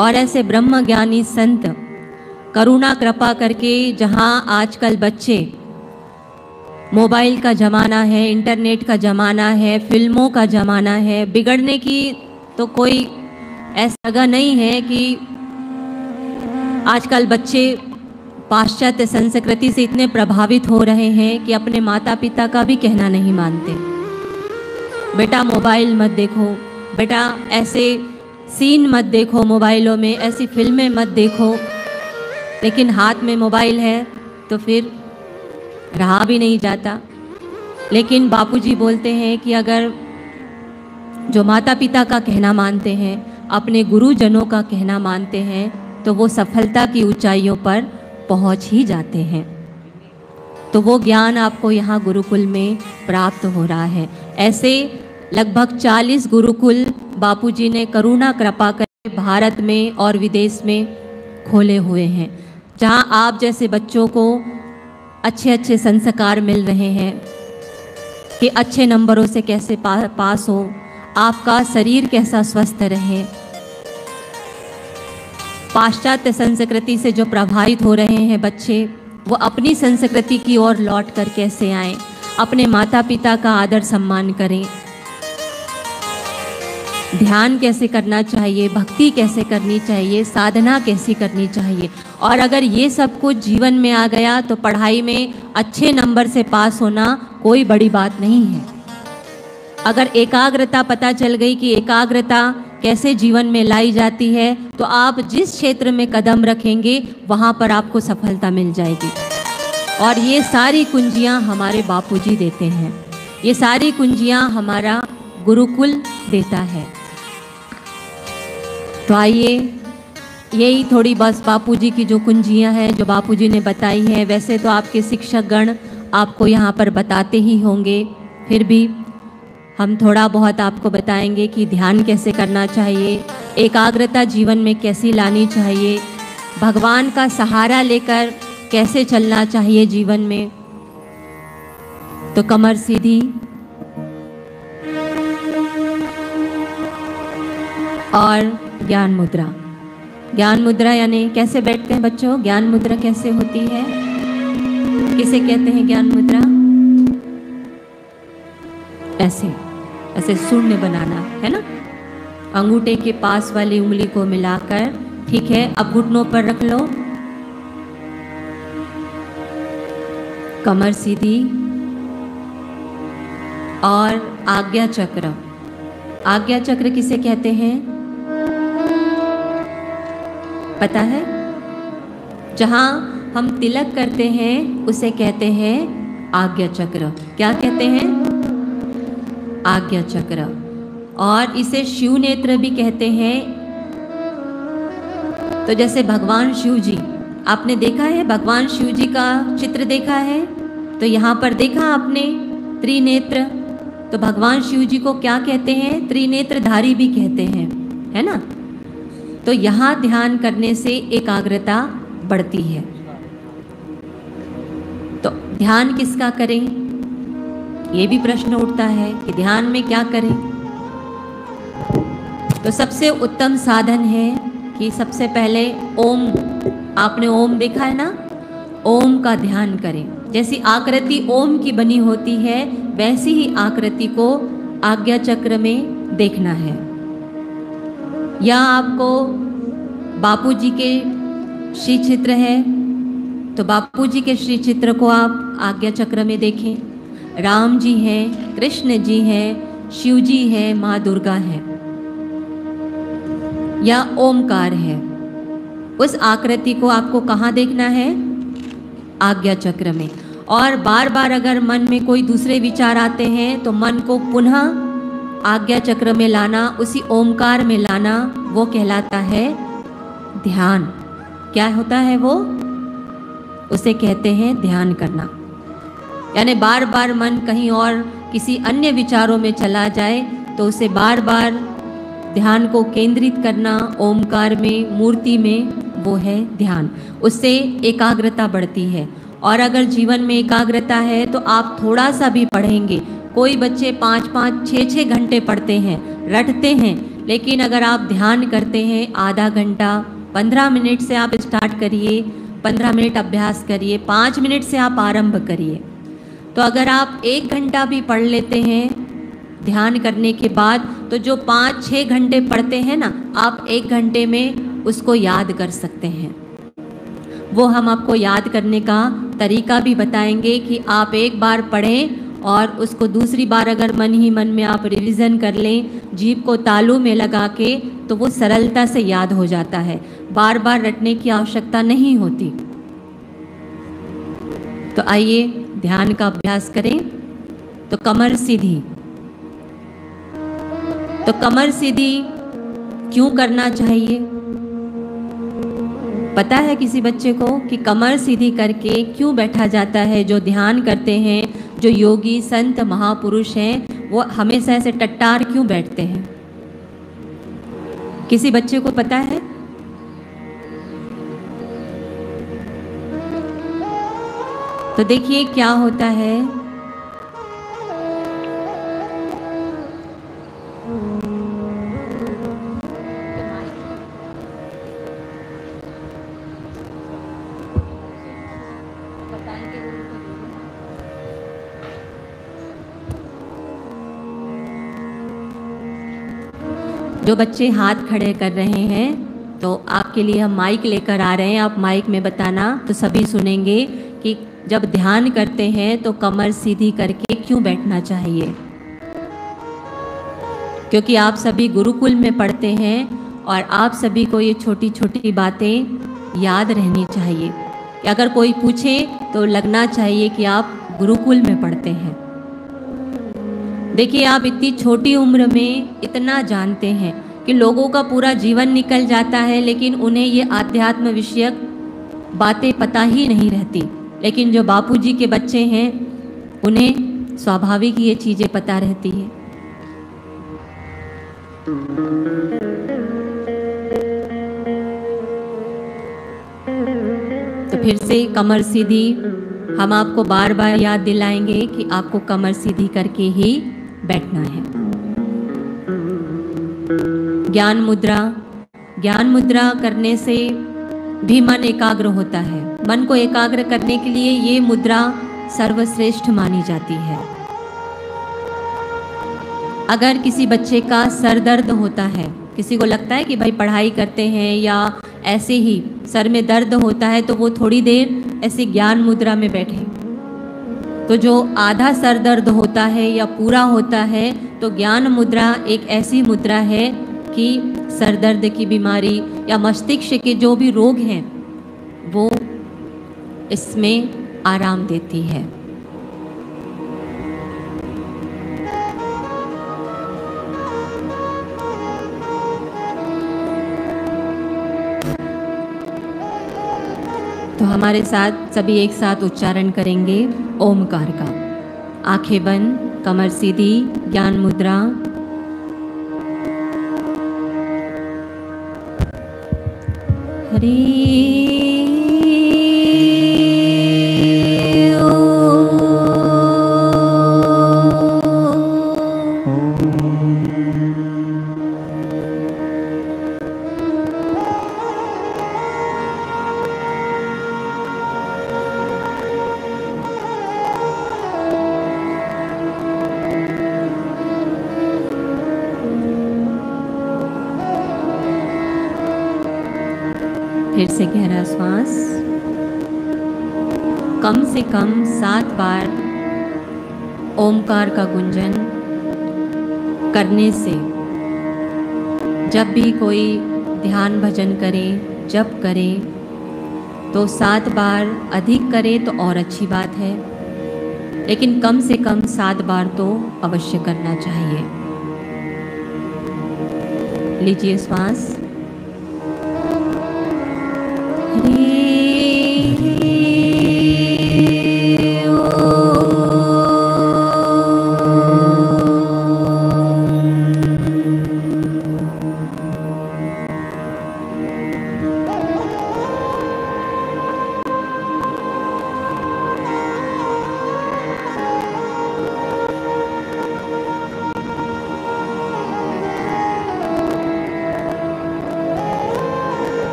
और ऐसे ब्रह्म ज्ञानी संत करुणा कृपा करके, जहाँ आजकल बच्चे, मोबाइल का ज़माना है, इंटरनेट का ज़माना है, फिल्मों का ज़माना है, बिगड़ने की तो कोई ऐसा जगह नहीं है कि आजकल बच्चे पाश्चात्य संस्कृति से इतने प्रभावित हो रहे हैं कि अपने माता पिता का भी कहना नहीं मानते। बेटा मोबाइल मत देखो, बेटा ऐसे सीन मत देखो मोबाइलों में, ऐसी फिल्में मत देखो। लेकिन हाथ में मोबाइल है तो फिर रहा भी नहीं जाता। लेकिन बापूजी बोलते हैं कि अगर जो माता पिता का कहना मानते हैं, अपने गुरुजनों का कहना मानते हैं, तो वो सफलता की ऊंचाइयों पर पहुंच ही जाते हैं। तो वो ज्ञान आपको यहाँ गुरुकुल में प्राप्त हो रहा है। ऐसे लगभग 40 गुरुकुल बापूजी ने करुणा कृपा कर भारत में और विदेश में खोले हुए हैं, जहाँ आप जैसे बच्चों को अच्छे अच्छे संस्कार मिल रहे हैं कि अच्छे नंबरों से कैसे पास हो, आपका शरीर कैसा स्वस्थ रहे। पाश्चात्य संस्कृति से जो प्रभावित हो रहे हैं बच्चे, वो अपनी संस्कृति की ओर लौट कर कैसे आएं, अपने माता पिता का आदर सम्मान करें, ध्यान कैसे करना चाहिए, भक्ति कैसे करनी चाहिए, साधना कैसी करनी चाहिए। और अगर ये सब कुछ जीवन में आ गया तो पढ़ाई में अच्छे नंबर से पास होना कोई बड़ी बात नहीं है। अगर एकाग्रता पता चल गई कि एकाग्रता कैसे जीवन में लाई जाती है, तो आप जिस क्षेत्र में कदम रखेंगे वहाँ पर आपको सफलता मिल जाएगी। और ये सारी कुंजियाँ हमारे बापूजी देते हैं, ये सारी कुंजियाँ हमारा गुरुकुल देता है। तो आइए, यही थोड़ी बस बापूजी की जो कुंजियाँ हैं, जो बापूजी ने बताई हैं। वैसे तो आपके शिक्षक गण आपको यहाँ पर बताते ही होंगे, फिर भी हम थोड़ा बहुत आपको बताएंगे कि ध्यान कैसे करना चाहिए, एकाग्रता जीवन में कैसी लानी चाहिए, भगवान का सहारा लेकर कैसे चलना चाहिए जीवन में। तो कमर सीधी और ज्ञान मुद्रा। ज्ञान मुद्रा यानी कैसे बैठते हैं बच्चों? ज्ञान मुद्रा कैसे होती है, किसे कहते हैं ज्ञान मुद्रा? ऐसे ऐसे शून्य बनाना है ना, अंगूठे के पास वाली उंगली को मिलाकर। ठीक है, अब घुटनों पर रख लो, कमर सीधी और आज्ञा चक्र। आज्ञा चक्र किसे कहते हैं पता है? जहां हम तिलक करते हैं उसे कहते हैं आज्ञा चक्र। क्या कहते हैं? आज्ञा चक्र। और इसे शिव नेत्र भी कहते हैं। तो जैसे भगवान शिव जी, आपने देखा है भगवान शिव जी का चित्र देखा है, तो यहाँ पर देखा आपने त्रिनेत्र। तो भगवान शिव जी को क्या कहते हैं? त्रिनेत्रधारी भी कहते हैं, है ना। तो यहाँ ध्यान करने से एकाग्रता बढ़ती है। तो ध्यान किसका करें, ये भी प्रश्न उठता है कि ध्यान में क्या करें। तो सबसे उत्तम साधन है कि सबसे पहले ओम, आपने ओम देखा है ना, ओम का ध्यान करें। जैसी आकृति ओम की बनी होती है, वैसी ही आकृति को आज्ञा चक्र में देखना है। या आपको बापूजी के श्री चित्र है, तो बापूजी के श्री चित्र को आप आज्ञा चक्र में देखें। राम जी हैं, कृष्ण जी हैं, शिव जी हैं, माँ दुर्गा है, या ओमकार है। उस आकृति को आपको कहाँ देखना है? आज्ञा चक्र में। और बार बार अगर मन में कोई दूसरे विचार आते हैं तो मन को पुनः आज्ञा चक्र में लाना, उसी ओमकार में लाना, वो कहलाता है ध्यान। क्या होता है वो? उसे कहते हैं ध्यान करना। यानी बार बार मन कहीं और किसी अन्य विचारों में चला जाए तो उसे बार बार ध्यान को केंद्रित करना ओमकार में, मूर्ति में, वो है ध्यान। उससे एकाग्रता बढ़ती है। और अगर जीवन में एकाग्रता है तो आप थोड़ा सा भी पढ़ेंगे, कोई बच्चे 5-5, 6-6 घंटे पढ़ते हैं, रटते हैं, लेकिन अगर आप ध्यान करते हैं आधा घंटा, 15 मिनट से आप स्टार्ट करिए, 15 मिनट अभ्यास करिए, 5 मिनट से आप आरंभ करिए। तो अगर आप 1 घंटा भी पढ़ लेते हैं ध्यान करने के बाद, तो जो 5-6 घंटे पढ़ते हैं ना, आप 1 घंटे में उसको याद कर सकते हैं। वो हम आपको याद करने का तरीका भी बताएंगे कि आप एक बार पढ़ें और उसको दूसरी बार अगर मन ही मन में आप रिवीजन कर लें, जीभ को तालू में लगा के, तो वो सरलता से याद हो जाता है, बार बार रटने की आवश्यकता नहीं होती। तो आइए ध्यान का अभ्यास करें। तो कमर सीधी। तो कमर सीधी क्यों करना चाहिए? पता है किसी बच्चे को कि कमर सीधी करके क्यों बैठा जाता है? जो ध्यान करते हैं, जो योगी संत महापुरुष हैं, वो हमेशा ऐसे टट्टार क्यों बैठते हैं? किसी बच्चे को पता है? तो देखिए क्या होता है। जो बच्चे हाथ खड़े कर रहे हैं, तो आपके लिए हम माइक लेकर आ रहे हैं, आप माइक में बताना तो सभी सुनेंगे कि जब ध्यान करते हैं तो कमर सीधी करके क्यों बैठना चाहिए। क्योंकि आप सभी गुरुकुल में पढ़ते हैं और आप सभी को ये छोटी छोटी बातें याद रहनी चाहिए कि अगर कोई पूछे तो लगना चाहिए कि आप गुरुकुल में पढ़ते हैं। देखिए, आप इतनी छोटी उम्र में इतना जानते हैं कि लोगों का पूरा जीवन निकल जाता है, लेकिन उन्हें ये आध्यात्म विषयक बातें पता ही नहीं रहती। लेकिन जो बापूजी के बच्चे हैं, उन्हें स्वाभाविक ये चीज़ें पता रहती है। तो फिर से कमर सीधी हम आपको बार बार याद दिलाएंगे कि आपको कमर सीधी करके ही बैठना है। ज्ञान मुद्रा। ज्ञान मुद्रा करने से भी मन एकाग्र होता है। मन को एकाग्र करने के लिए ये मुद्रा सर्वश्रेष्ठ मानी जाती है। अगर किसी बच्चे का सर दर्द होता है, किसी को लगता है कि भाई पढ़ाई करते हैं या ऐसे ही सर में दर्द होता है, तो वो थोड़ी देर ऐसे ज्ञान मुद्रा में बैठे। तो जो आधा सर दर्द होता है या पूरा होता है, तो ज्ञान मुद्रा एक ऐसी मुद्रा है कि सर दर्द की बीमारी या मस्तिष्क के जो भी रोग हैं, वो इसमें आराम देती है। तो हमारे साथ सभी एक साथ उच्चारण करेंगे ओमकार का। आंखें बंद, कमर सीधी, ज्ञान मुद्रा। हरि फिर से गहरा श्वास। कम से कम 7 बार ओमकार का गुंजन करने से जब भी कोई ध्यान भजन करे, जप करे, तो 7 बार अधिक करे तो और अच्छी बात है, लेकिन कम से कम 7 बार तो अवश्य करना चाहिए। लीजिए श्वास।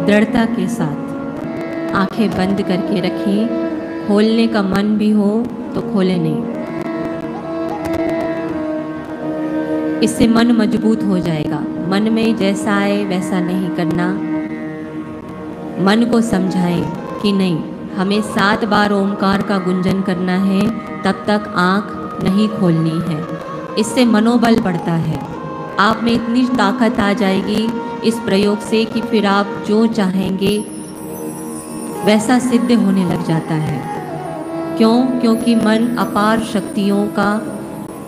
दृढ़ता के साथ आंखें बंद करके रखें। खोलने का मन भी हो तो खोले नहीं, इससे मन मजबूत हो जाएगा। मन में जैसा आए वैसा नहीं करना। मन को समझाएं कि नहीं, हमें 7 बार ओमकार का गुंजन करना है, तब तक आँख नहीं खोलनी है। इससे मनोबल बढ़ता है। आप में इतनी ताकत आ जाएगी इस प्रयोग से कि फिर आप जो चाहेंगे वैसा सिद्ध होने लग जाता है। क्यों? क्योंकि मन अपार शक्तियों का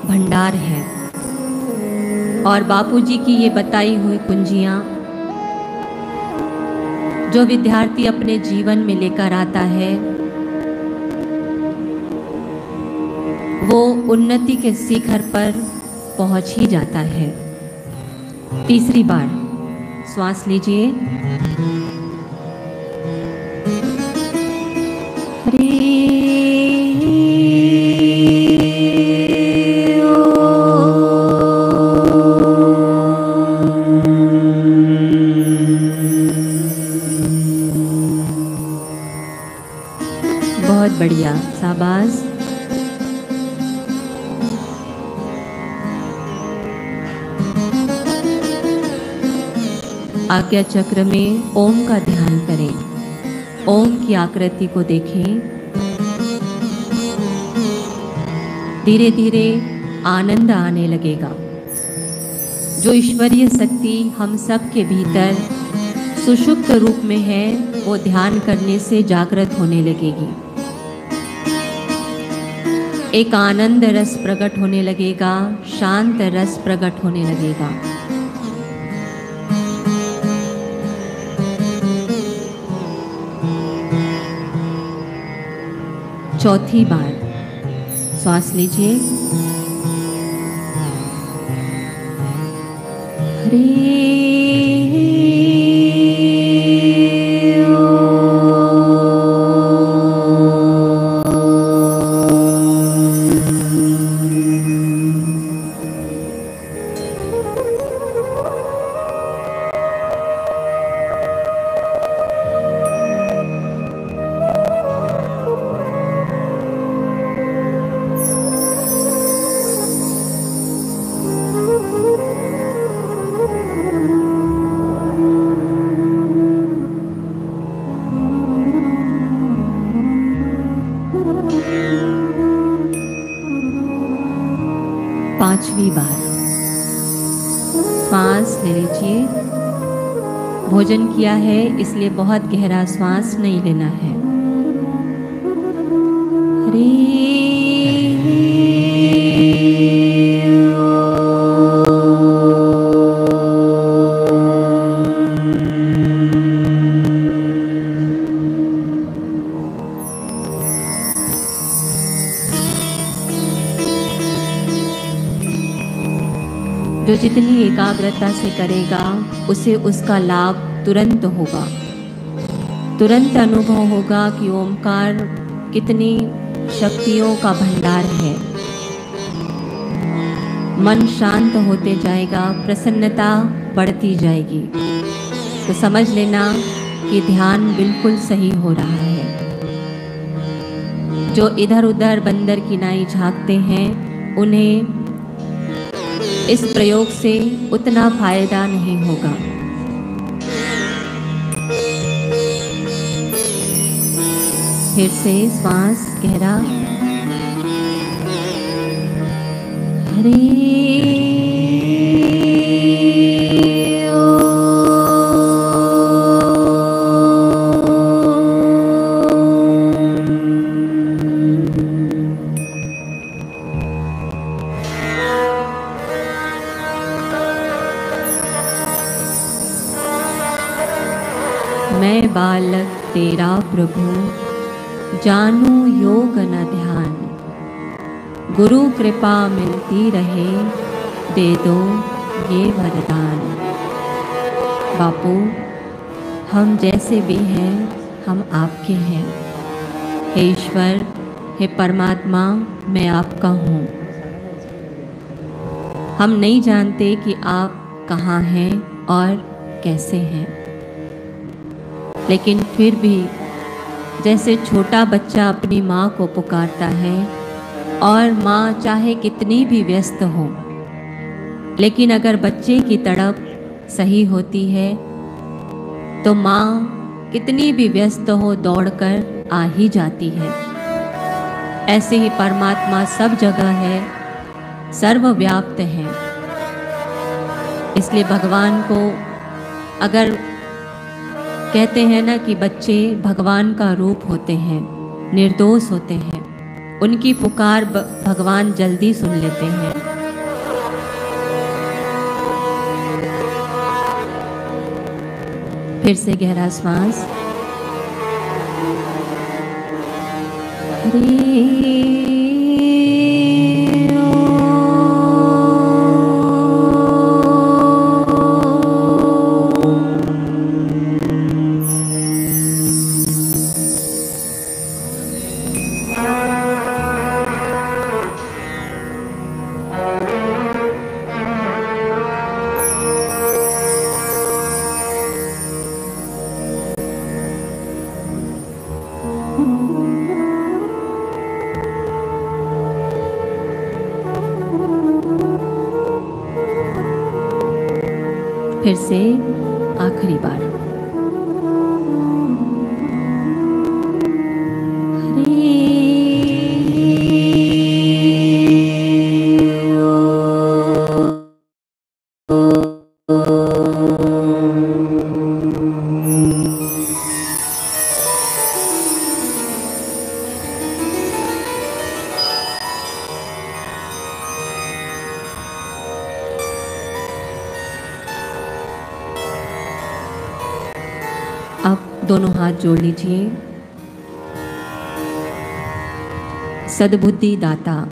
भंडार है। और बापूजी की ये बताई हुई कुंजियाँ जो विद्यार्थी अपने जीवन में लेकर आता है, वो उन्नति के शिखर पर पहुंच ही जाता है। तीसरी बार श्वास लीजिए। बहुत बढ़िया, शाबाश। आज्ञा चक्र में ओम का ध्यान करें। ओम की आकृति को देखें। धीरे धीरे आनंद आने लगेगा। जो ईश्वरीय शक्ति हम सब के भीतर सुषुप्त रूप में है, वो ध्यान करने से जागृत होने लगेगी। एक आनंद रस प्रकट होने लगेगा, शांत रस प्रकट होने लगेगा। चौथी बार श्वास लीजिए। पांचवी बार श्वास ले लीजिए। भोजन किया है इसलिए बहुत गहरा श्वास नहीं लेना है। जो जितनी एकाग्रता से करेगा उसे उसका लाभ तुरंत होगा। तुरंत अनुभव होगा कि ओमकार कितनी शक्तियों का भंडार है। मन शांत होते जाएगा, प्रसन्नता बढ़ती जाएगी। तो समझ लेना कि ध्यान बिल्कुल सही हो रहा है। जो इधर उधर बंदर की नाई झांकते हैं, उन्हें इस प्रयोग से उतना फायदा नहीं होगा। फिर से श्वास गहरा। मैं बालक तेरा प्रभु, जानू योग न ध्यान। गुरु कृपा मिलती रहे, दे दो ये वरदान। बापू, हम जैसे भी हैं, हम आपके हैं। हे ईश्वर, हे परमात्मा, मैं आपका हूँ। हम नहीं जानते कि आप कहाँ हैं और कैसे हैं। लेकिन फिर भी जैसे छोटा बच्चा अपनी माँ को पुकारता है और माँ चाहे कितनी भी व्यस्त हो, लेकिन अगर बच्चे की तड़प सही होती है तो माँ कितनी भी व्यस्त हो दौड़कर आ ही जाती है। ऐसे ही परमात्मा सब जगह है, सर्वव्याप्त है। इसलिए भगवान को अगर कहते हैं ना कि बच्चे भगवान का रूप होते हैं, निर्दोष होते हैं, उनकी पुकार भगवान जल्दी सुन लेते हैं। फिर से गहरा श्वास। फिर से आखिरी बार। अब दोनों हाथ जोड़ लीजिए। सद्बुद्धि दाता,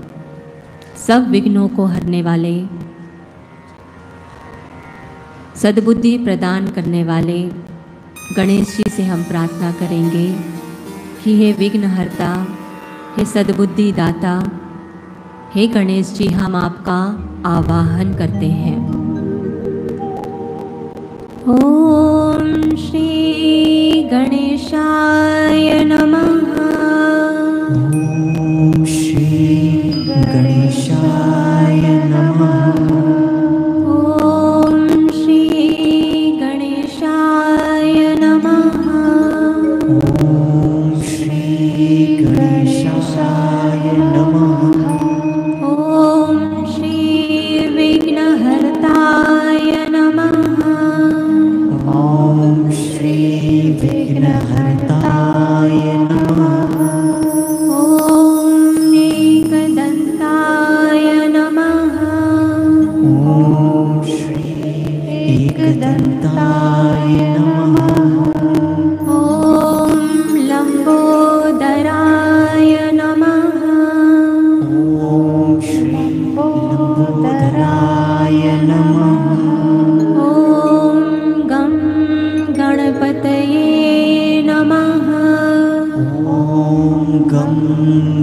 सब विघ्नों को हरने वाले, सद्बुद्धि प्रदान करने वाले गणेश जी से हम प्रार्थना करेंगे कि हे विघ्नहर्ता, हे सद्बुद्धि दाता, हे गणेश जी, हम आपका आवाहन करते हैं। ओम श्री गणेशाय नमः। ओम श्री गणेशाय नमः। ओम श्री गणेशाय नमः। ओम श्री गणेशाय नमः। ओम श्री विघ्नहर्ताय नमः। ओम श्री विघ्नहर्ताय नमः। ओम एकदन्ताय नमः। ओम श्री एकदन्ताय नमः। ओम लंबोदराय नमः। ओम श्री लंबोदराय नमः। ओम गं गणपतये नमः। ओम गं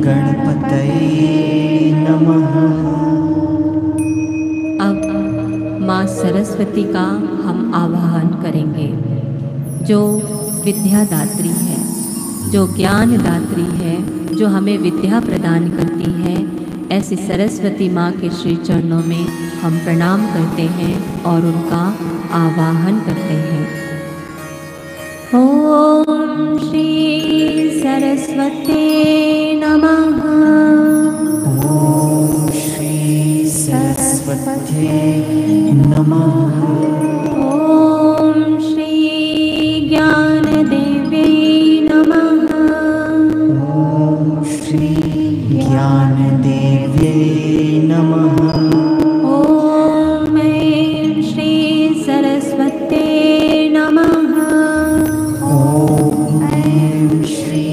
गणपतये नमः। अब माँ सरस्वती का हम आवाहन करेंगे, जो विद्यादात्री है, जो ज्ञानदात्री है, जो हमें विद्या प्रदान करती है। ऐसी सरस्वती माँ के श्री चरणों में हम प्रणाम करते हैं और उनका आवाहन करते हैं। ओम श्री सरस्वती नमः। ओम श्री सरस्वत्यै नमः। ओम श्री ज्ञानदेव्यै नमः। ओम श्री ज्ञानदेव्यै नमः। ओम ऐं श्री सरस्वत्यै नमः। ओम ऐं श्री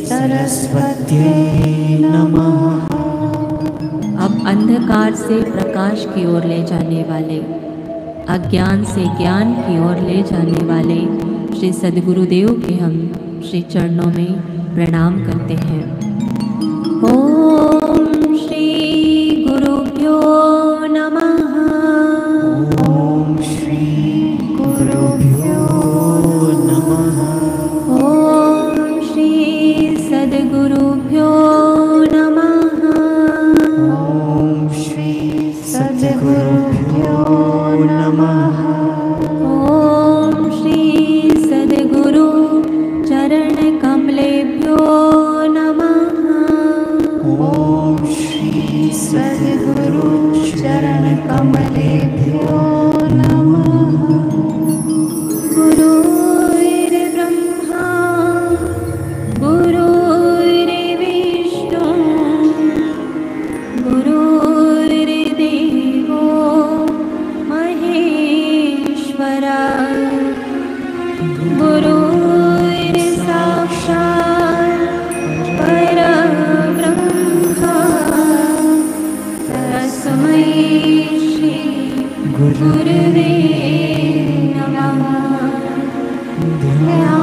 सरस्वत्यै नमः। अब अंधकार से प्रकाश की ओर ले जाने वाले, अज्ञान से ज्ञान की ओर ले जाने वाले श्री सद्गुरुदेव के हम श्री चरणों में प्रणाम करते हैं। ओम श्री गुरुभ्यो नमः। ओम श्री गुरुभ्यो नमः। नमः। ॐ श्री सद्गुरु चरण कमलेभ्यो नमः। ॐ श्री सद्गुरु चरण कमलेभ्यो नमः। गुरुर्ब्रह्मा गुरुर्विष्णु गुरुर्देवो महेश्वरा गुरुर्साक्षात् परब्रह्मा तस्मै श्री गुरुवे नमः। ध्यानमूलं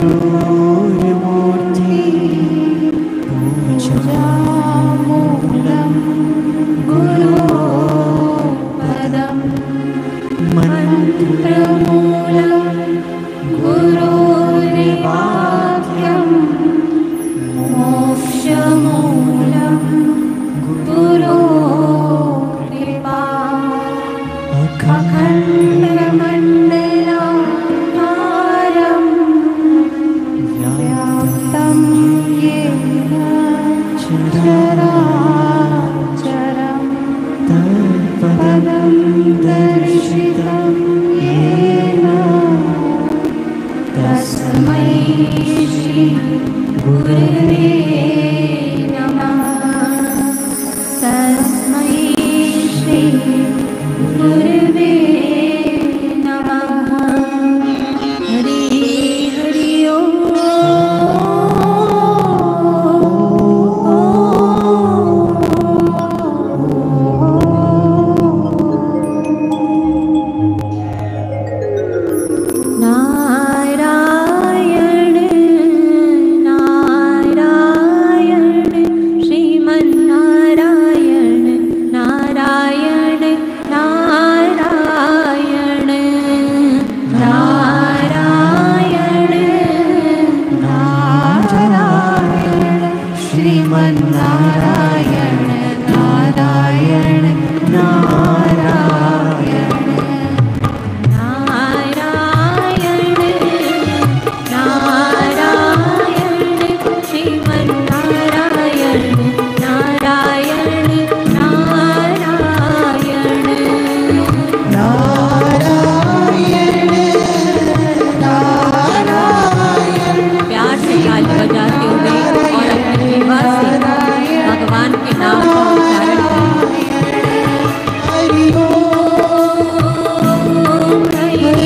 गुरुमूर्ति पूजामूलं गुरुपदं मन्त्रमूलं गुरुर्वाक्यं मोक्षमूलं गुरुकृपा। अखण्डमण्डलाकारं व्याप्तं येन चराचरं तत्पदं दर्शितं येन तस्मै श्री गुरवे नमः। तस्मै श्री गुरवे नमः। हरि हरि ओम। नारायण नारायण श्रीमन्नारायण नारायण नारायण नारायण नारायण श्रीमन्नारायण नारायण नारायण नारायण नारायण श्रीमन्नारायण नारायण नारायण। प्यार से ताली बजाते हुए और अपनी जीवा से भगवान के नाम का उच्चारण करें। हरि ओम हरि ओम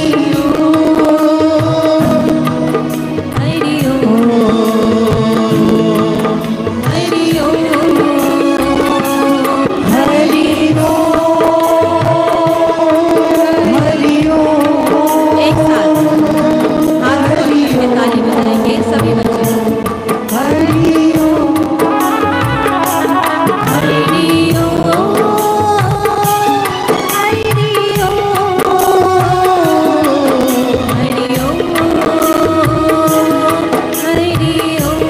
हरि ओम हरि ओम। एक साथ हाथ जोड़े हुए ताली बजाएंगे सभी बच्चे। हरि ओम हरि ओम हरि ओम हरि ओम हरि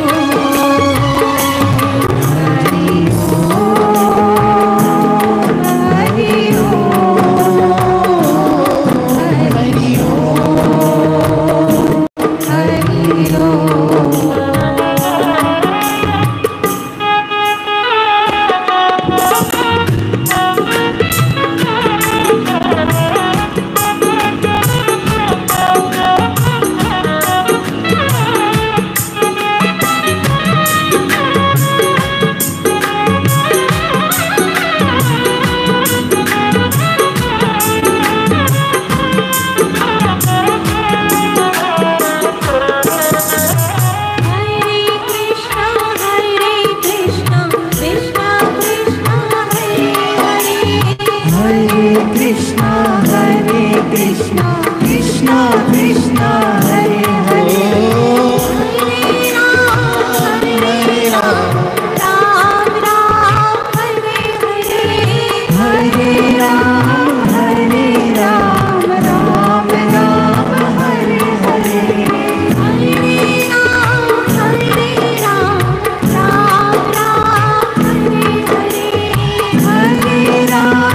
राम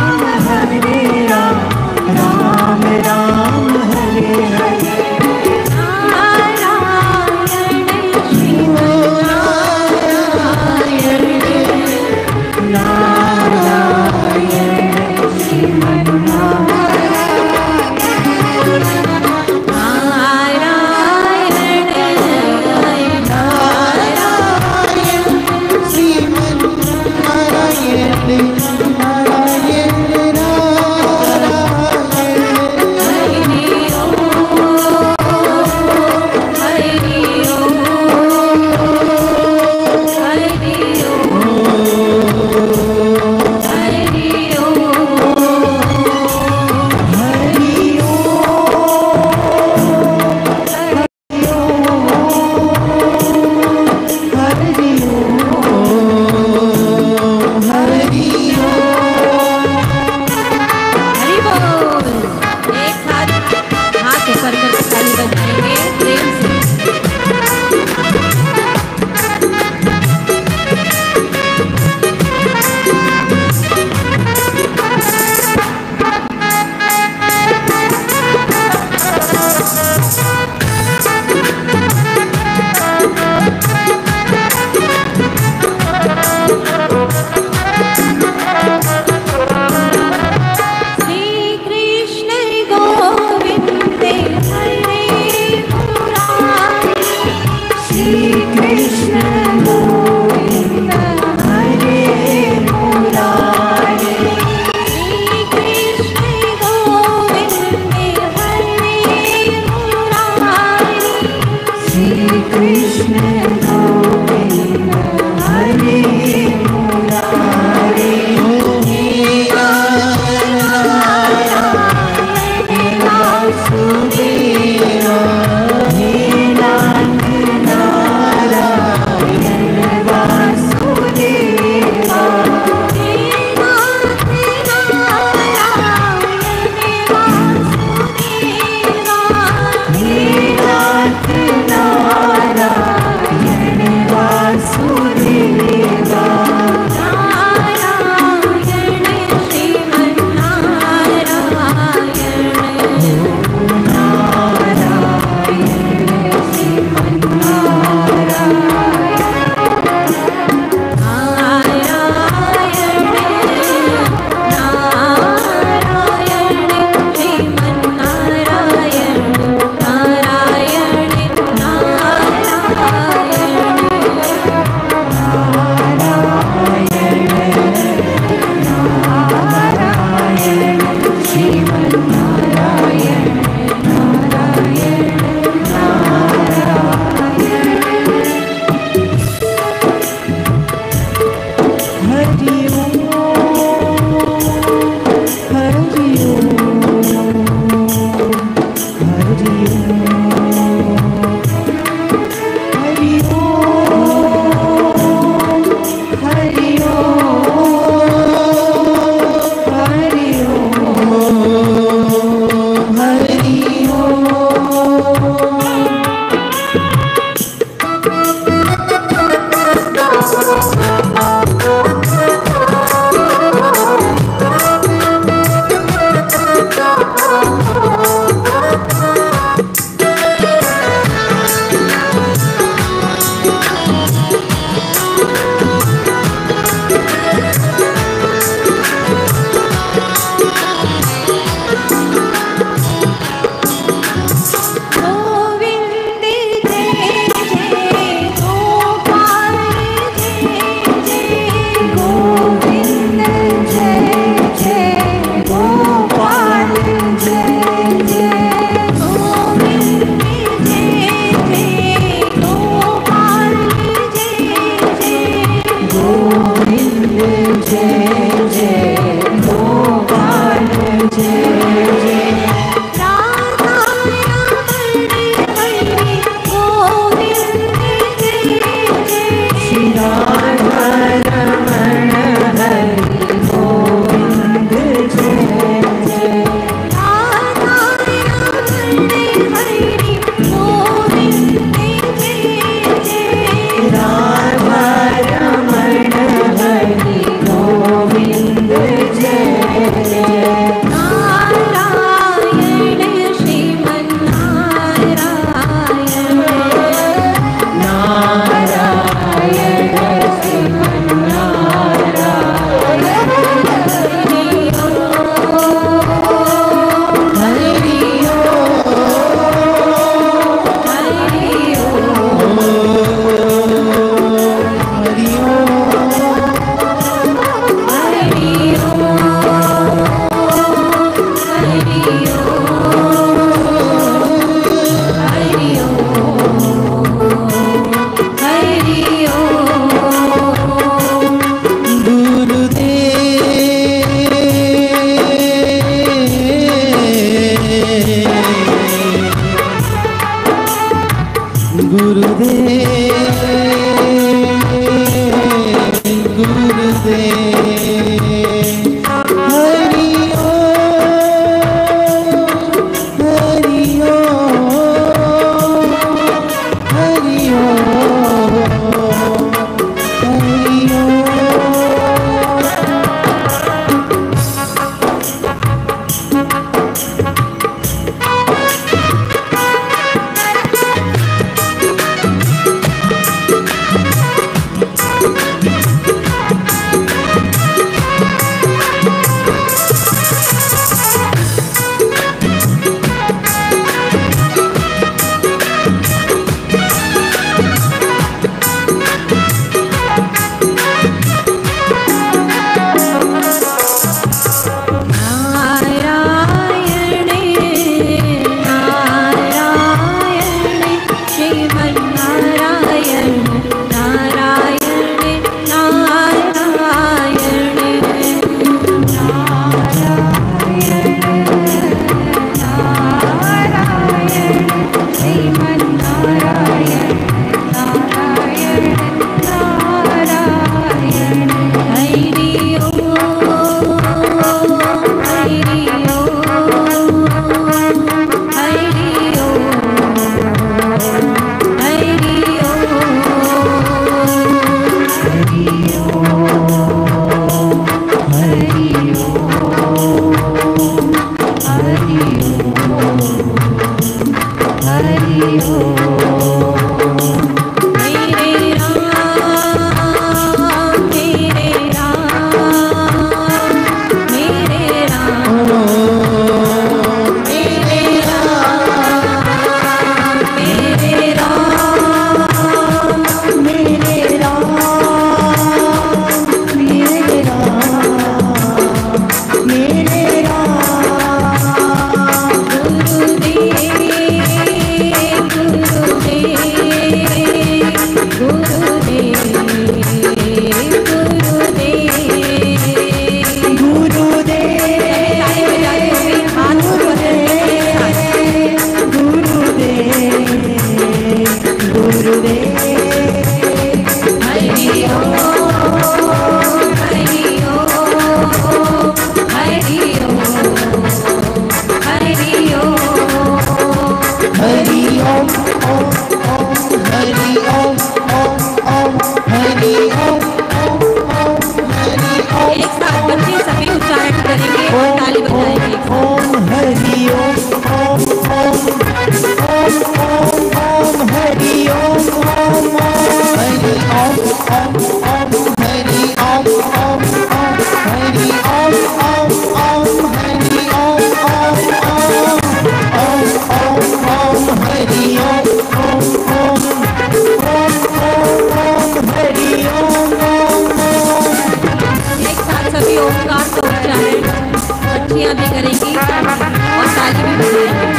बच्चियां भी करेंगी और ताली भी बजाएंगी।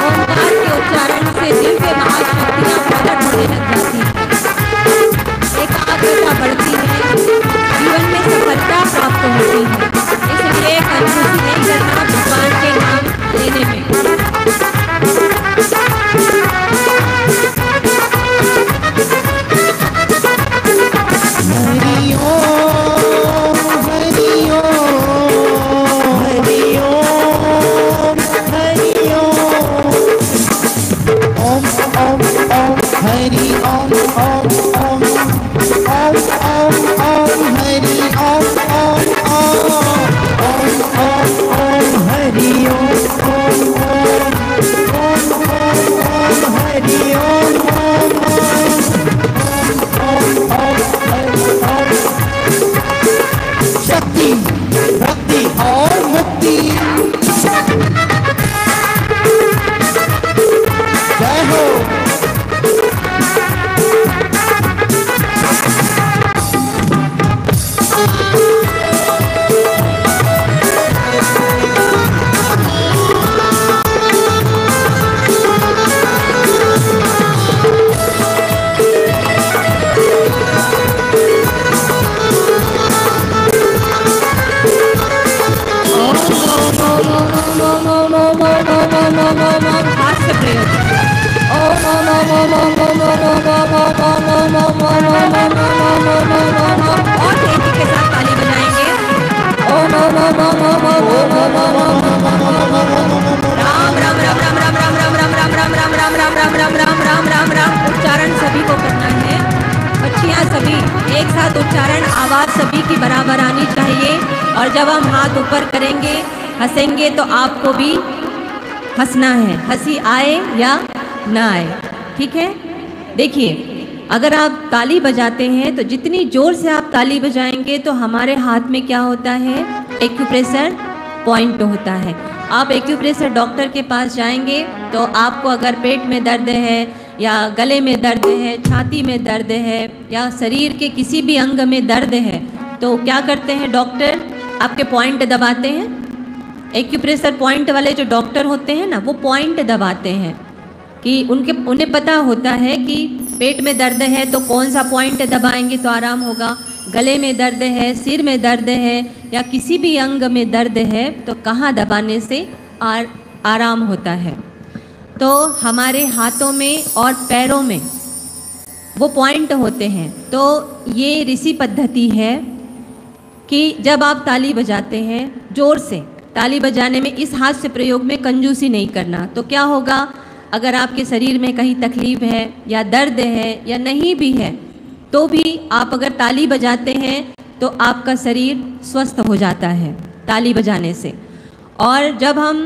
ओंकार के उच्चारण से दिव्य महाशक्तियां प्रकट होने लग जाती हैं, एकाग्रता बढ़ती है, जीवन में सफलता प्राप्त होती है। इसलिए कंजूसी नहीं करना भगवान के नाम लेने में। हरि ओम हरि ओम हरि ओम हरि ओम ओम ओम ओम हरि ओम ओम ओम ओम ओम ओम हरि ओम ओम ओम ओम ओम हरि ओम ओम ओम ओम ओम हरि ओम ओम शक्ति भक्ति और मुक्ति। जय हो। और तेजी के साथ ताली बजाएंगे। राम राम राम राम राम राम राम राम राम राम राम राम राम राम राम राम राम राम राम। उच्चारण सभी को करना है, बच्चियां सभी एक साथ उच्चारण, आवाज सभी की बराबर आनी चाहिए। और जब हम हाथ ऊपर करेंगे, हंसेंगे, तो आपको भी हंसना है, हंसी आए या ना आए, ठीक है। देखिए, अगर आप ताली बजाते हैं तो जितनी जोर से आप ताली बजाएंगे तो हमारे हाथ में क्या होता है, एक्यूप्रेशर पॉइंट होता है। आप एक्यूप्रेशर डॉक्टर के पास जाएंगे तो आपको अगर पेट में दर्द है या गले में दर्द है, छाती में दर्द है या शरीर के किसी भी अंग में दर्द है, तो क्या करते हैं डॉक्टर, आपके पॉइंट दबाते हैं। एक्यूप्रेशर पॉइंट वाले जो डॉक्टर होते हैं ना, वो पॉइंट दबाते हैं कि उन्हें पता होता है कि पेट में दर्द है तो कौन सा पॉइंट दबाएंगे तो आराम होगा, गले में दर्द है, सिर में दर्द है या किसी भी अंग में दर्द है तो कहाँ दबाने से आराम होता है। तो हमारे हाथों में और पैरों में वो पॉइंट होते हैं। तो ये ऋषि पद्धति है कि जब आप ताली बजाते हैं, जोर से ताली बजाने में इस हाथ से प्रयोग में कंजूसी नहीं करना। तो क्या होगा, अगर आपके शरीर में कहीं तकलीफ है या दर्द है या नहीं भी है, तो भी आप अगर ताली बजाते हैं तो आपका शरीर स्वस्थ हो जाता है ताली बजाने से। और जब हम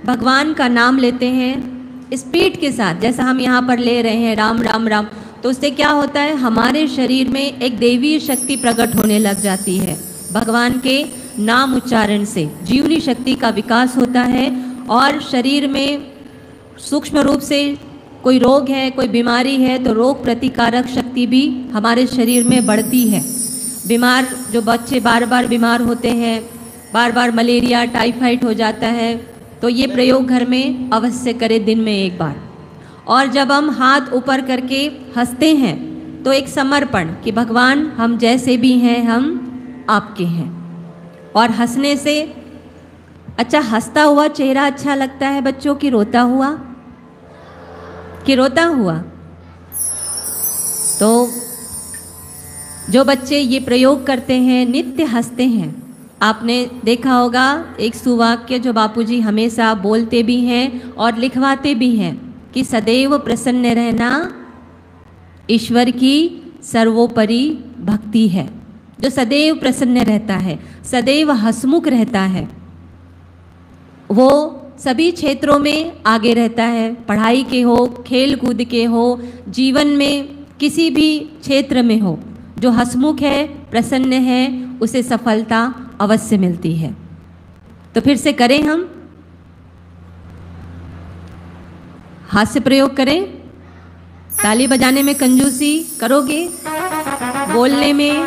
भगवान का नाम लेते हैं स्पीड के साथ, जैसा हम यहाँ पर ले रहे हैं राम राम राम, तो उससे क्या होता है, हमारे शरीर में एक दैवीय शक्ति प्रकट होने लग जाती है। भगवान के नाम उच्चारण से जीवनी शक्ति का विकास होता है और शरीर में सूक्ष्म रूप से कोई रोग है, कोई बीमारी है, तो रोग प्रतिकारक शक्ति भी हमारे शरीर में बढ़ती है। बीमार जो बच्चे बार बार बीमार होते हैं, बार बार मलेरिया टाइफाइड हो जाता है, तो ये प्रयोग घर में अवश्य करें दिन में एक बार। और जब हम हाथ ऊपर करके हंसते हैं तो एक समर्पण कि भगवान हम जैसे भी हैं हम आपके हैं। और हंसने से, अच्छा हंसता हुआ चेहरा अच्छा लगता है बच्चों की रोता हुआ कि रोता हुआ? तो जो बच्चे ये प्रयोग करते हैं, नित्य हंसते हैं, आपने देखा होगा एक सुवाक्य जो बापूजी हमेशा बोलते भी हैं और लिखवाते भी हैं कि सदैव प्रसन्न रहना ईश्वर की सर्वोपरि भक्ति है। जो सदैव प्रसन्न रहता है, सदैव हंसमुख रहता है, वो सभी क्षेत्रों में आगे रहता है। पढ़ाई के हो, खेल कूद के हो, जीवन में किसी भी क्षेत्र में हो, जो हंसमुख है, प्रसन्न है, उसे सफलता अवश्य मिलती है। तो फिर से करें, हम हास्य प्रयोग करें। ताली बजाने में कंजूसी करोगे, बोलने में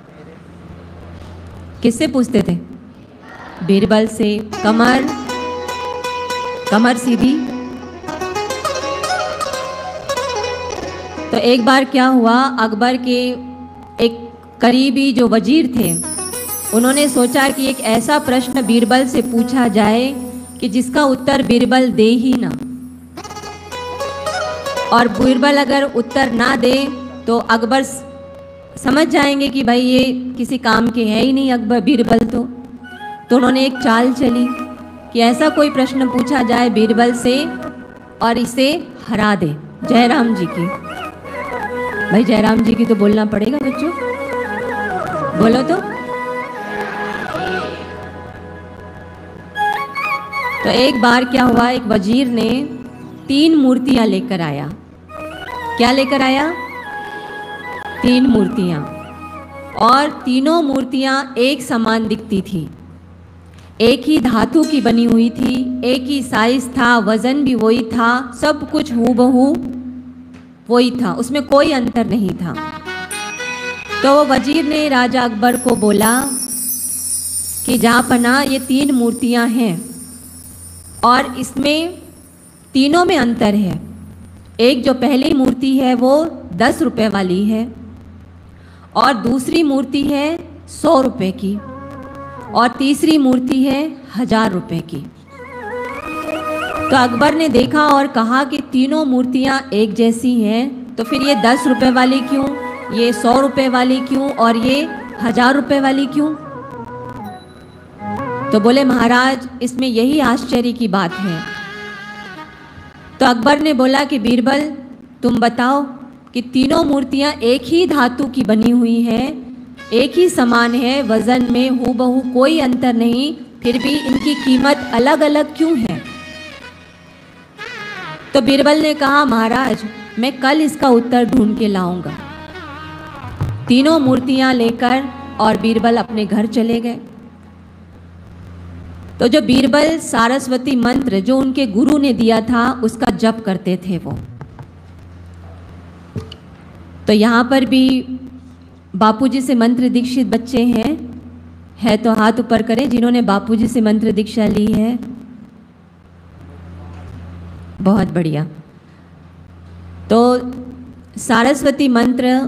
किससे पूछते थे? बीरबल से। कमर कमर सीधी। तो एक बार क्या हुआ, अकबर के एक करीबी जो वजीर थे, उन्होंने सोचा कि एक ऐसा प्रश्न बीरबल से पूछा जाए कि जिसका उत्तर बीरबल दे ही ना, और बीरबल अगर उत्तर ना दे तो अकबर समझ जाएंगे कि भाई ये किसी काम के है ही नहीं अकबर बीरबल। तो उन्होंने एक चाल चली कि ऐसा कोई प्रश्न पूछा जाए बीरबल से और इसे हरा दे। जयराम जी की, भाई जयराम जी की तो बोलना पड़ेगा बच्चों, बोलो तो एक बार क्या हुआ, एक वजीर ने 3 मूर्तियां लेकर आया। क्या लेकर आया? 3 मूर्तियां, और तीनों मूर्तियां एक समान दिखती थी, एक ही धातु की बनी हुई थी, एक ही साइज था, वजन भी वही था, सब कुछ हूबहू वही था, उसमें कोई अंतर नहीं था। तो वो वजीर ने राजा अकबर को बोला कि जहाँपनाह ये 3 मूर्तियां हैं और इसमें तीनों में अंतर है। एक जो पहली मूर्ति है वो 10 रुपए वाली है, और दूसरी मूर्ति है 100 रुपए की, और तीसरी मूर्ति है 1000 रुपए की। तो अकबर ने देखा और कहा कि तीनों मूर्तियां एक जैसी हैं, तो फिर ये 10 रुपए वाली क्यों, ये 100 रुपए वाली क्यों, और ये 1000 रुपए वाली क्यों? तो बोले महाराज इसमें यही आश्चर्य की बात है। तो अकबर ने बोला कि बीरबल तुम बताओ कि तीनों मूर्तियां एक ही धातु की बनी हुई हैं, एक ही समान है, वजन में हूबहू कोई अंतर नहीं, फिर भी इनकी कीमत अलग अलग क्यों है? तो बीरबल ने कहा महाराज मैं कल इसका उत्तर ढूंढ के लाऊंगा। तीनों मूर्तियां लेकर और बीरबल अपने घर चले गए। तो जो बीरबल सारस्वती मंत्र जो उनके गुरु ने दिया था उसका जप करते थे वो। तो यहाँ पर भी बापूजी से मंत्र दीक्षित बच्चे हैं, है तो हाथ ऊपर करें जिन्होंने बापूजी से मंत्र दीक्षा ली है। बहुत बढ़िया। तो सारस्वती मंत्र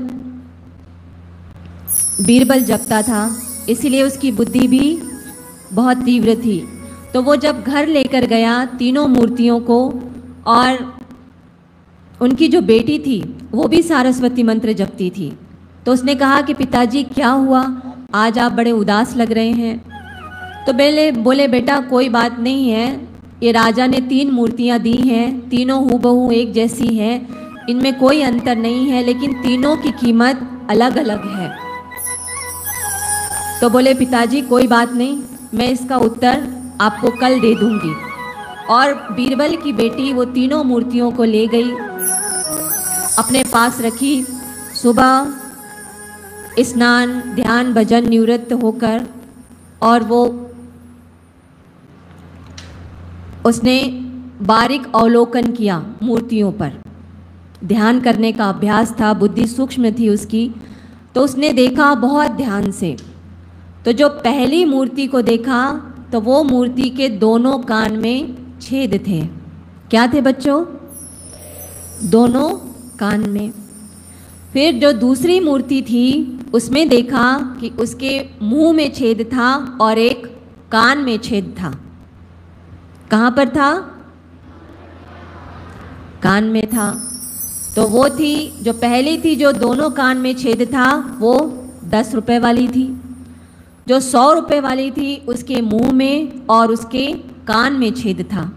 बीरबल जपता था, इसीलिए उसकी बुद्धि भी बहुत तीव्र थी। तो वो जब घर लेकर गया तीनों मूर्तियों को, और उनकी जो बेटी थी वो भी सारस्वती मंत्र जपती थी, तो उसने कहा कि पिताजी क्या हुआ, आज आप बड़े उदास लग रहे हैं? तो बोले बेटा कोई बात नहीं है, ये राजा ने 3 मूर्तियां दी हैं, तीनों हूबहू एक जैसी हैं, इनमें कोई अंतर नहीं है, लेकिन तीनों की कीमत अलग अलग है। तो बोले पिताजी कोई बात नहीं, मैं इसका उत्तर आपको कल दे दूंगी। और बीरबल की बेटी वो तीनों मूर्तियों को ले गई, अपने पास रखी। सुबह स्नान ध्यान भजन निवृत्त होकर और वो उसने बारीक अवलोकन किया, मूर्तियों पर ध्यान करने का अभ्यास था, बुद्धि सूक्ष्म थी उसकी। तो उसने देखा बहुत ध्यान से। तो जो पहली मूर्ति को देखा तो वो मूर्ति के दोनों कान में छेद थे। क्या थे बच्चों? दोनों कान में। फिर जो दूसरी मूर्ति थी उसमें देखा कि उसके मुंह में छेद था और एक कान में छेद था। कहाँ पर था? कान में था। तो वो थी जो पहली थी, जो दोनों कान में छेद था, वो 10 रुपए वाली थी। जो 100 रुपए वाली थी उसके मुंह में और उसके कान में छेद था।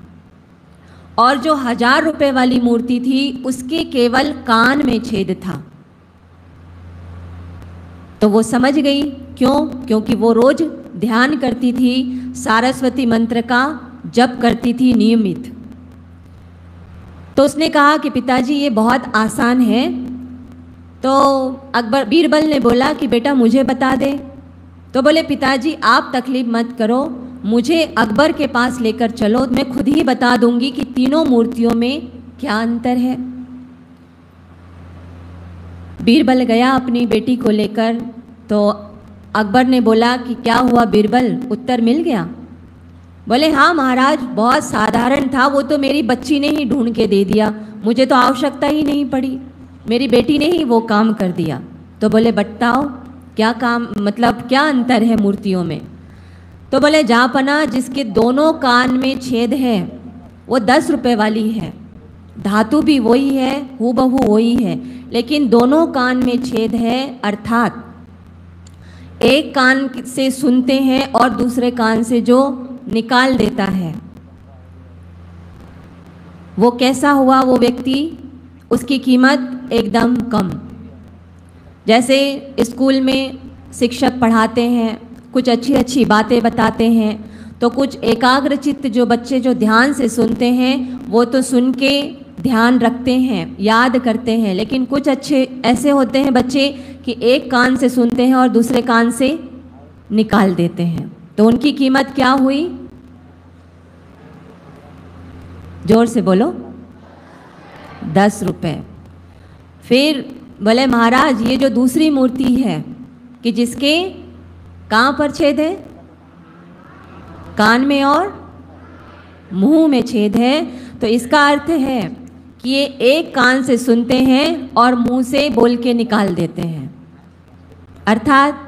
और जो 1000 रुपए वाली मूर्ति थी उसके केवल कान में छेद था। तो वो समझ गई। क्यों? क्योंकि वो रोज ध्यान करती थी, सारस्वती मंत्र का जप करती थी नियमित। तो उसने कहा कि पिताजी ये बहुत आसान है। तो बीरबल ने बोला कि बेटा मुझे बता दे। तो बोले पिताजी आप तकलीफ मत करो, मुझे अकबर के पास लेकर चलो, मैं खुद ही बता दूंगी कि तीनों मूर्तियों में क्या अंतर है। बीरबल गया अपनी बेटी को लेकर। तो अकबर ने बोला कि क्या हुआ बीरबल, उत्तर मिल गया? बोले हाँ महाराज, बहुत साधारण था, वो तो मेरी बच्ची ने ही ढूंढ के दे दिया, मुझे तो आवश्यकता ही नहीं पड़ी, मेरी बेटी ने ही वो काम कर दिया। तो बोले बताओ क्या काम, मतलब क्या अंतर है मूर्तियों में? तो बोले जहाँपना जिसके दोनों कान में छेद है वो 10 रुपये वाली है, धातु भी वही है, हूबहू वही है, लेकिन दोनों कान में छेद है, अर्थात एक कान से सुनते हैं और दूसरे कान से जो निकाल देता है, वो कैसा हुआ वो व्यक्ति, उसकी कीमत एकदम कम। जैसे स्कूल में शिक्षक पढ़ाते हैं, कुछ अच्छी अच्छी बातें बताते हैं, तो कुछ एकाग्रचित्त जो बच्चे जो ध्यान से सुनते हैं वो तो सुन के ध्यान रखते हैं, याद करते हैं, लेकिन कुछ अच्छे ऐसे होते हैं बच्चे कि एक कान से सुनते हैं और दूसरे कान से निकाल देते हैं, तो उनकी कीमत क्या हुई? जोर से बोलो, 10 रुपये। फिर बोले महाराज ये जो दूसरी मूर्ति है कि जिसके कहाँ पर छेद है? कान में और मुंह में छेद है, तो इसका अर्थ है कि ये एक कान से सुनते हैं और मुंह से बोल के निकाल देते हैं। अर्थात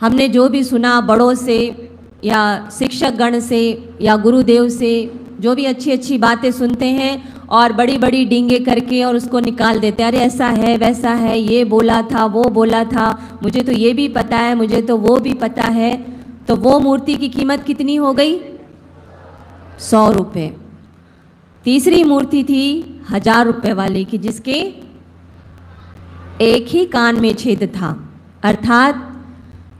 हमने जो भी सुना बड़ों से या शिक्षक गण से या गुरुदेव से, जो भी अच्छी अच्छी बातें सुनते हैं और बड़ी बड़ी डींगे करके और उसको निकाल देते हैं, अरे ऐसा है वैसा है, ये बोला था वो बोला था, मुझे तो ये भी पता है, मुझे तो वो भी पता है, तो वो मूर्ति की कीमत कितनी हो गई? 100 रुपये। तीसरी मूर्ति थी 1000 रुपये वाली की, जिसके एक ही कान में छेद था, अर्थात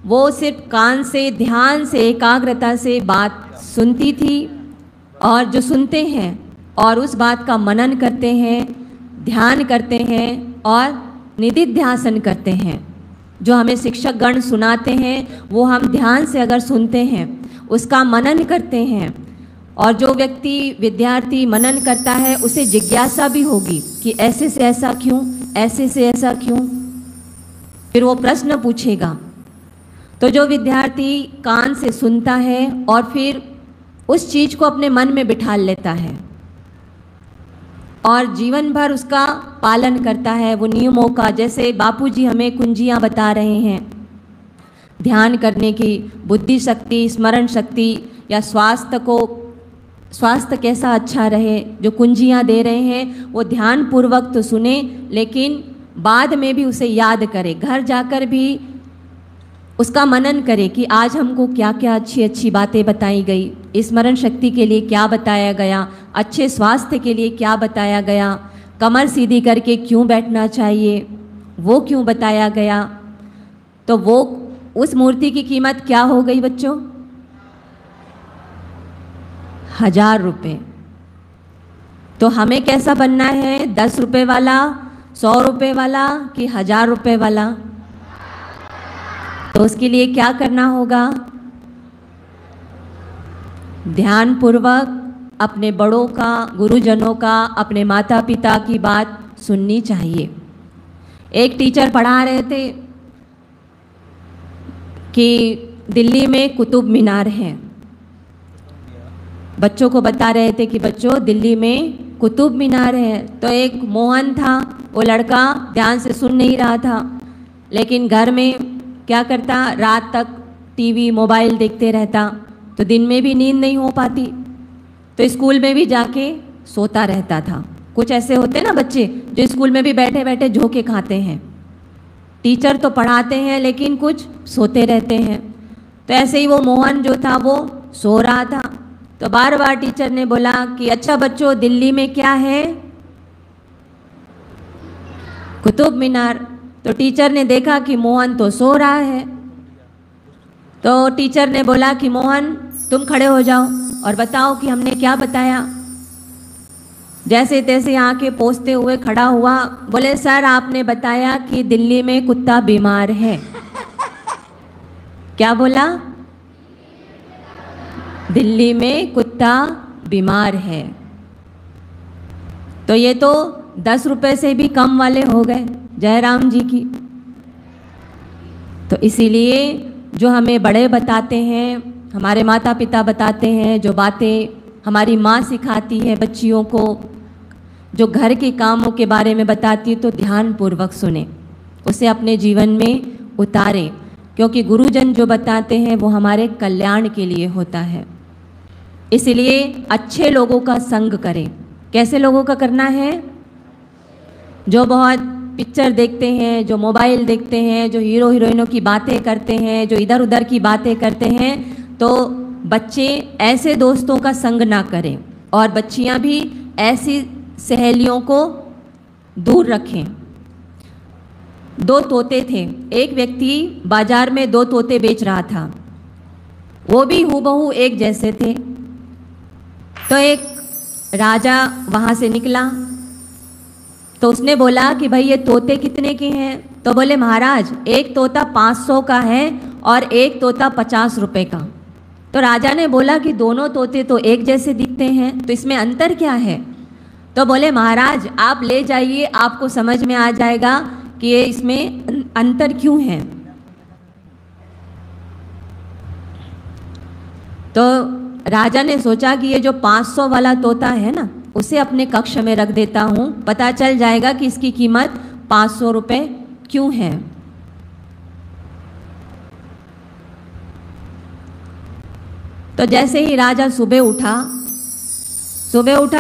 वो सिर्फ कान से ध्यान से एकाग्रता से बात सुनती थी, और जो सुनते हैं और उस बात का मनन करते हैं, ध्यान करते हैं और निधिध्यासन करते हैं, जो हमें शिक्षक गण सुनाते हैं वो हम ध्यान से अगर सुनते हैं, उसका मनन करते हैं, और जो व्यक्ति विद्यार्थी मनन करता है उसे जिज्ञासा भी होगी कि ऐसे से ऐसा क्यों, ऐसे से ऐसा क्यों, फिर वो प्रश्न पूछेगा। तो जो विद्यार्थी कान से सुनता है और फिर उस चीज़ को अपने मन में बिठा लेता है और जीवन भर उसका पालन करता है, वो नियमों का, जैसे बापूजी हमें कुंजियाँ बता रहे हैं ध्यान करने की, बुद्धि शक्ति, स्मरण शक्ति या स्वास्थ्य कैसा अच्छा रहे, जो कुंजियाँ दे रहे हैं वो ध्यान पूर्वक तो सुने, लेकिन बाद में भी उसे याद करे, घर जाकर भी उसका मनन करे कि आज हमको क्या क्या अच्छी अच्छी बातें बताई गई, स्मरण शक्ति के लिए क्या बताया गया, अच्छे स्वास्थ्य के लिए क्या बताया गया, कमर सीधी करके क्यों बैठना चाहिए वो क्यों बताया गया। तो वो उस मूर्ति की कीमत क्या हो गई बच्चों? 1000 रुपये। तो हमें कैसा बनना है? 10 रुपये वाला, 100 रुपये वाला कि 1000 रुपये वाला? तो उसके लिए क्या करना होगा? ध्यान पूर्वक अपने बड़ों का, गुरुजनों का, अपने माता पिता की बात सुननी चाहिए। एक टीचर पढ़ा रहे थे कि दिल्ली में कुतुब मीनार है, बच्चों को बता रहे थे कि बच्चों दिल्ली में कुतुब मीनार है। तो एक मोहन था, वो लड़का ध्यान से सुन नहीं रहा था, लेकिन घर में क्या करता, रात तक टीवी मोबाइल देखते रहता, तो दिन में भी नींद नहीं हो पाती, तो स्कूल में भी जाके सोता रहता था। कुछ ऐसे होते ना बच्चे जो स्कूल में भी बैठे बैठे झोंके खाते हैं, टीचर तो पढ़ाते हैं लेकिन कुछ सोते रहते हैं। तो ऐसे ही वो मोहन जो था वो सो रहा था, तो बार बार टीचर ने बोला कि अच्छा बच्चों दिल्ली में क्या है? कुतुब मीनार। तो टीचर ने देखा कि मोहन तो सो रहा है, तो टीचर ने बोला कि मोहन तुम खड़े हो जाओ और बताओ कि हमने क्या बताया। जैसे तैसे आंखें पोंछते हुए खड़ा हुआ, बोले सर आपने बताया कि दिल्ली में कुत्ता बीमार है। क्या बोला? दिल्ली में कुत्ता बीमार है। तो ये तो 10 रुपए से भी कम वाले हो गए जयराम जी की। तो इसीलिए जो हमें बड़े बताते हैं, हमारे माता पिता बताते हैं, जो बातें हमारी माँ सिखाती है बच्चियों को, जो घर के कामों के बारे में बताती है, तो ध्यानपूर्वक सुने, उसे अपने जीवन में उतारें, क्योंकि गुरुजन जो बताते हैं वो हमारे कल्याण के लिए होता है। इसलिए अच्छे लोगों का संग करें। कैसे लोगों का करना है? जो बहुत पिक्चर देखते हैं, जो मोबाइल देखते हैं, जो हीरो हीरोइनों की बातें करते हैं, जो इधर उधर की बातें करते हैं, तो बच्चे ऐसे दोस्तों का संग ना करें और बच्चियां भी ऐसी सहेलियों को दूर रखें। 2 तोते थे। एक व्यक्ति बाजार में 2 तोते बेच रहा था, वो भी हूबहू एक जैसे थे। तो एक राजा वहाँ से निकला, तो उसने बोला कि भाई ये तोते कितने के हैं? तो बोले महाराज एक तोता 500 का है और एक तोता 50 रुपए का। तो राजा ने बोला कि दोनों तोते तो एक जैसे दिखते हैं, तो इसमें अंतर क्या है? तो बोले महाराज आप ले जाइए, आपको समझ में आ जाएगा कि ये इसमें अंतर क्यों है। तो राजा ने सोचा कि ये जो 500 वाला तोता है ना, उसे अपने कक्ष में रख देता हूँ, पता चल जाएगा कि इसकी कीमत 500 रुपये क्यों है। तो जैसे ही राजा सुबह उठा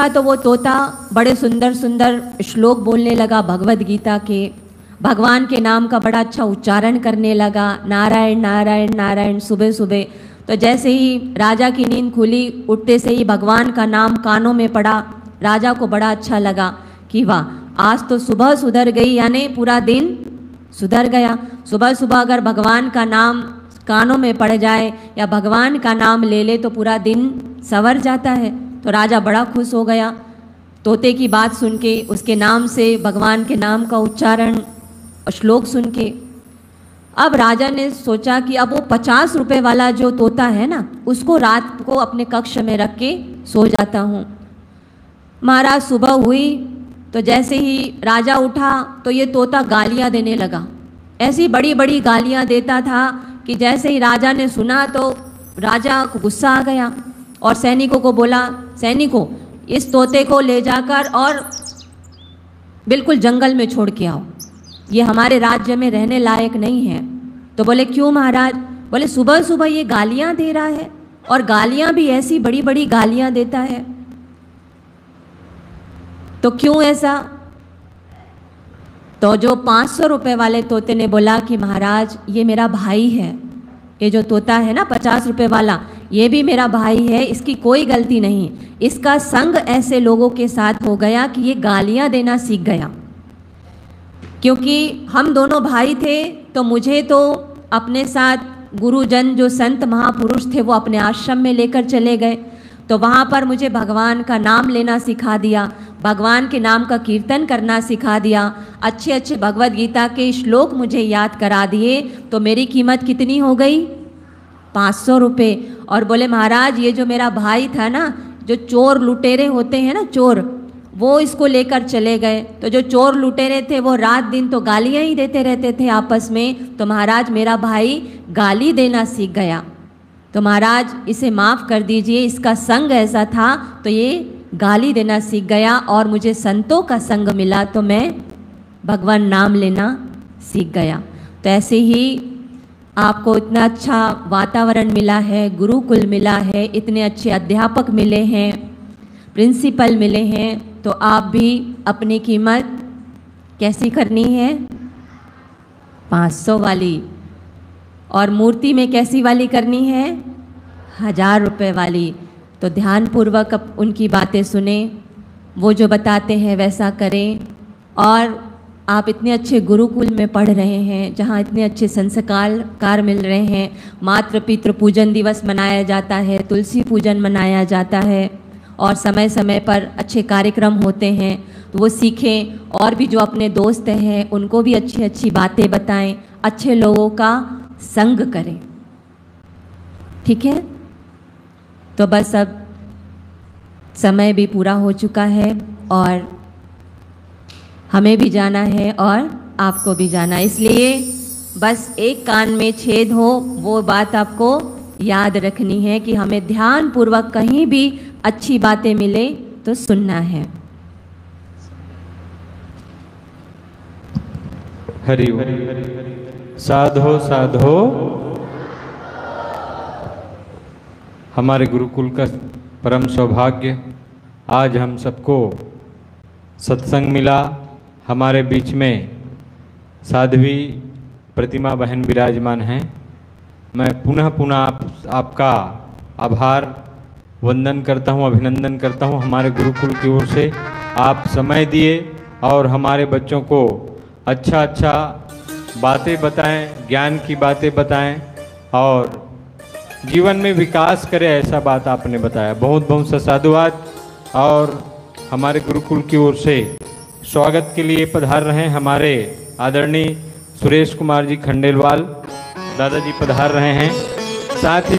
तो वो तोता बड़े सुंदर सुंदर श्लोक बोलने लगा भगवद गीता के, भगवान के नाम का बड़ा अच्छा उच्चारण करने लगा, नारायण नारायण नारायण सुबह सुबह। तो जैसे ही राजा की नींद खुली, उठते से ही भगवान का नाम कानों में पड़ा। राजा को बड़ा अच्छा लगा कि वाह आज तो सुबह सुधर गई, यानी पूरा दिन सुधर गया। सुबह सुबह अगर भगवान का नाम कानों में पड़ जाए या भगवान का नाम ले ले तो पूरा दिन संवर जाता है। तो राजा बड़ा खुश हो गया तोते की बात सुन के, उसके नाम से, भगवान के नाम का उच्चारण और श्लोक सुन के। अब राजा ने सोचा कि अब वो 50 रुपए वाला जो तोता है ना, उसको रात को अपने कक्ष में रख के सो जाता हूँ। महाराज सुबह हुई तो जैसे ही राजा उठा तो ये तोता गालियाँ देने लगा, ऐसी बड़ी बड़ी गालियाँ देता था कि जैसे ही राजा ने सुना तो राजा को गुस्सा आ गया और सैनिकों को बोला, सैनिकों इस तोते को ले जाकर और बिल्कुल जंगल में छोड़ के आओ, ये हमारे राज्य में रहने लायक नहीं है। तो बोले क्यों महाराज? बोले सुबह सुबह ये गालियाँ दे रहा है और गालियाँ भी ऐसी बड़ी बड़ी गालियाँ देता है, तो क्यों ऐसा? तो जो 500 रुपए वाले तोते ने बोला कि महाराज ये मेरा भाई है, ये जो तोता है ना 50 रुपए वाला, ये भी मेरा भाई है, इसकी कोई गलती नहीं, इसका संग ऐसे लोगों के साथ हो गया कि ये गालियाँ देना सीख गया। क्योंकि हम दोनों भाई थे तो मुझे तो अपने साथ गुरुजन जो संत महापुरुष थे वो अपने आश्रम में लेकर चले गए, तो वहाँ पर मुझे भगवान का नाम लेना सिखा दिया, भगवान के नाम का कीर्तन करना सिखा दिया, अच्छे अच्छे भगवद गीता के श्लोक मुझे याद करा दिए। तो मेरी कीमत कितनी हो गई? 500 रुपये। और बोले महाराज ये जो मेरा भाई था ना, जो चोर लुटेरे होते हैं ना चोर, वो इसको लेकर चले गए। तो जो चोर लुटेरे थे वो रात दिन तो गालियाँ ही देते रहते थे आपस में, तो महाराज मेरा भाई गाली देना सीख गया, तो महाराज इसे माफ़ कर दीजिए, इसका संग ऐसा था तो ये गाली देना सीख गया और मुझे संतों का संग मिला तो मैं भगवान नाम लेना सीख गया। तो ऐसे ही आपको इतना अच्छा वातावरण मिला है, गुरुकुल मिला है, इतने अच्छे अध्यापक मिले हैं, प्रिंसिपल मिले हैं, तो आप भी अपनी कीमत कैसी करनी है? 500 वाली। और मूर्ति में कैसी वाली करनी है? 1000 रुपये वाली। तो ध्यानपूर्वक उनकी बातें सुने, वो जो बताते हैं वैसा करें। और आप इतने अच्छे गुरुकुल में पढ़ रहे हैं जहाँ इतने अच्छे संस्कार मिल रहे हैं, मातृ पितृ पूजन दिवस मनाया जाता है, तुलसी पूजन मनाया जाता है और समय समय पर अच्छे कार्यक्रम होते हैं, तो वो सीखें। और भी जो अपने दोस्त हैं उनको भी अच्छी अच्छी बातें बताएं, अच्छे लोगों का संग करें, ठीक है? तो बस अब समय भी पूरा हो चुका है और हमें भी जाना है और आपको भी जाना है, इसलिए बस एक कान में छेद हो, वो बात आपको याद रखनी है कि हमें ध्यान पूर्वक कहीं भी अच्छी बातें मिले तो सुनना है। हरि ओम। साधो साधो। हमारे गुरुकुल का परम सौभाग्य, आज हम सबको सत्संग मिला। हमारे बीच में साध्वी प्रतिमा बहन विराजमान हैं। मैं पुनः आपका आभार वंदन करता हूं, अभिनंदन करता हूं। हमारे गुरुकुल की ओर से आप समय दिए और हमारे बच्चों को अच्छा बातें बताएं, ज्ञान की बातें बताएं और जीवन में विकास करे, ऐसा बात आपने बताया। बहुत बहुत सा साधुवाद। और हमारे गुरुकुल की ओर से स्वागत के लिए पधार रहे हैं हमारे आदरणीय सुरेश कुमार जी खंडेलवाल दादाजी पधार रहे हैं। साथ ही